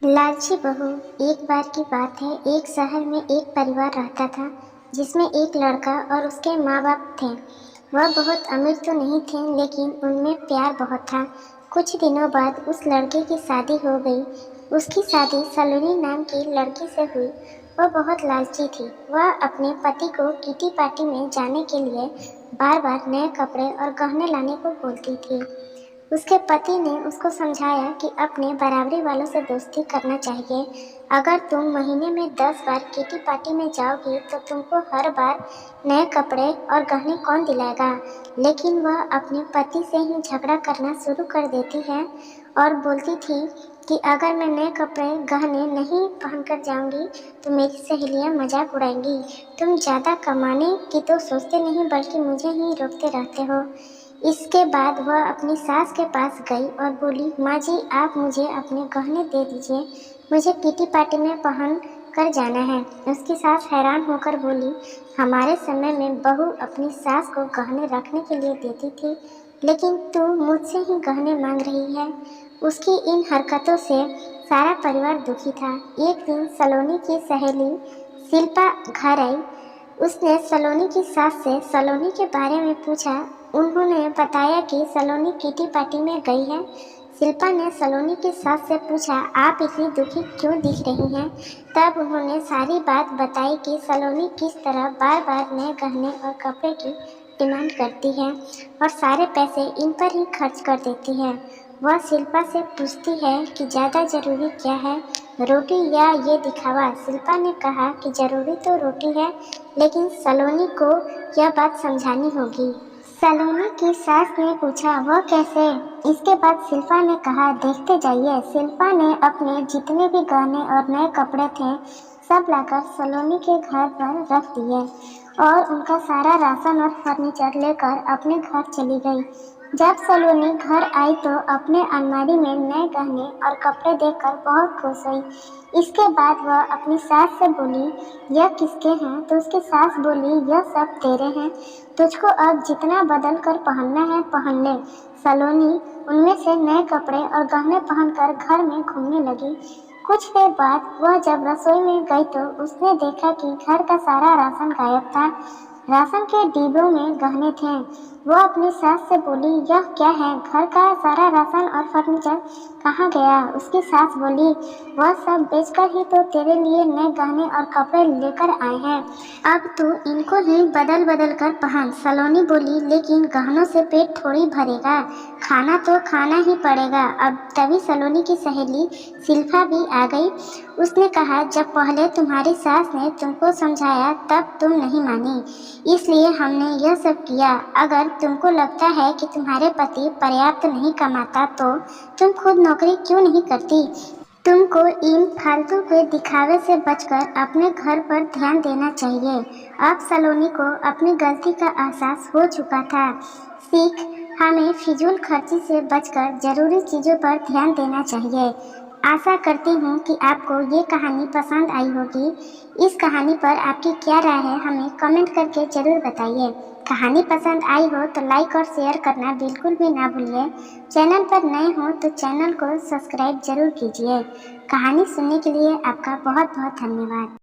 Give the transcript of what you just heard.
लालची बहू। एक बार की बात है, एक शहर में एक परिवार रहता था जिसमें एक लड़का और उसके माँ बाप थे। वह बहुत अमीर तो नहीं थे, लेकिन उनमें प्यार बहुत था। कुछ दिनों बाद उस लड़के की शादी हो गई। उसकी शादी सलोनी नाम की लड़की से हुई। वह बहुत लालची थी। वह अपने पति को किटी पार्टी में जाने के लिए बार बार नए कपड़े और गहने लाने को बोलती थी। उसके पति ने उसको समझाया कि अपने बराबरी वालों से दोस्ती करना चाहिए। अगर तुम महीने में 10 बार किटी पार्टी में जाओगी तो तुमको हर बार नए कपड़े और गहने कौन दिलाएगा। लेकिन वह अपने पति से ही झगड़ा करना शुरू कर देती है और बोलती थी कि अगर मैं नए कपड़े गहने नहीं पहनकर जाऊंगी तो मेरी सहेलियां मजाक उड़ाएंगी। तुम ज़्यादा कमाने की तो सोचते नहीं, बल्कि मुझे ही रोकते रहते हो। इसके बाद वह अपनी सास के पास गई और बोली, माँ जी, आप मुझे अपने गहने दे दीजिए, मुझे किटी पार्टी में पहन कर जाना है। उसकी सास हैरान होकर बोली, हमारे समय में बहू अपनी सास को गहने रखने के लिए देती थी, लेकिन तू मुझसे ही गहने मांग रही है। उसकी इन हरकतों से सारा परिवार दुखी था। एक दिन सलोनी की सहेली शिल्पा घर आई। उसने सलोनी की सास से सलोनी के बारे में पूछा। उन्होंने बताया कि सलोनी किटी पार्टी में गई है। शिल्पा ने सलोनी की सास से पूछा, आप इतनी दुखी क्यों दिख रही हैं? तब उन्होंने सारी बात बताई कि सलोनी किस तरह बार बार नए गहने और कपड़े की डिमांड करती है और सारे पैसे इन पर ही खर्च कर देती है। वह शिल्पा से पूछती है कि ज़्यादा ज़रूरी क्या है, रोटी या ये दिखावा। शिल्पा ने कहा कि ज़रूरी तो रोटी है, लेकिन सलोनी को यह बात समझानी होगी। सलोनी की सास ने पूछा, वह कैसे? इसके बाद शिल्पा ने कहा, देखते जाइए। शिल्पा ने अपने जितने भी गहने और नए कपड़े थे सब लाकर सलोनी के घर पर रख दिए और उनका सारा राशन और फर्नीचर लेकर अपने घर चली गई। जब सलोनी घर आई तो अपने अलमारी में नए गहने और कपड़े देखकर बहुत खुश हुई। इसके बाद वह अपनी सास से बोली, यह किसके हैं? तो उसकी सास बोली, यह सब तेरे हैं, तुझको अब जितना बदल कर पहनना है पहन ले। सलोनी उनमें से नए कपड़े और गहने पहनकर घर में घूमने लगी। कुछ देर बाद वह जब रसोई में गई तो उसने देखा कि घर का सारा राशन गायब था। राशन के डिब्बों में गहने थे। वह अपनी सास से बोली, यह क्या है? घर का सारा राशन और फर्नीचर कहाँ गया? उसकी सास बोली, वह सब बेचकर ही तो तेरे लिए नए गहने और कपड़े लेकर आए हैं, अब तू इनको ही बदल बदल कर पहन। सलोनी बोली, लेकिन गहनों से पेट थोड़ी भरेगा, खाना तो खाना ही पड़ेगा। अब तभी सलोनी की सहेली शिल्पा भी आ गई। उसने कहा, जब पहले तुम्हारी सास ने तुमको समझाया तब तुम नहीं मानी, इसलिए हमने यह सब किया। अगर तुमको लगता है कि तुम्हारे पति पर्याप्त नहीं कमाता तो तुम खुद नौकरी क्यों नहीं करती? तुमको इन फालतू के दिखावे से बचकर अपने घर पर ध्यान देना चाहिए। अब सलोनी को अपनी गलती का एहसास हो चुका था। सीख, हमें फिजूल खर्ची से बचकर जरूरी चीज़ों पर ध्यान देना चाहिए। आशा करती हूँ कि आपको ये कहानी पसंद आई होगी। इस कहानी पर आपकी क्या राय है, हमें कमेंट करके ज़रूर बताइए। कहानी पसंद आई हो तो लाइक और शेयर करना बिल्कुल भी ना भूलिए। चैनल पर नए हो तो चैनल को सब्सक्राइब जरूर कीजिए। कहानी सुनने के लिए आपका बहुत बहुत धन्यवाद।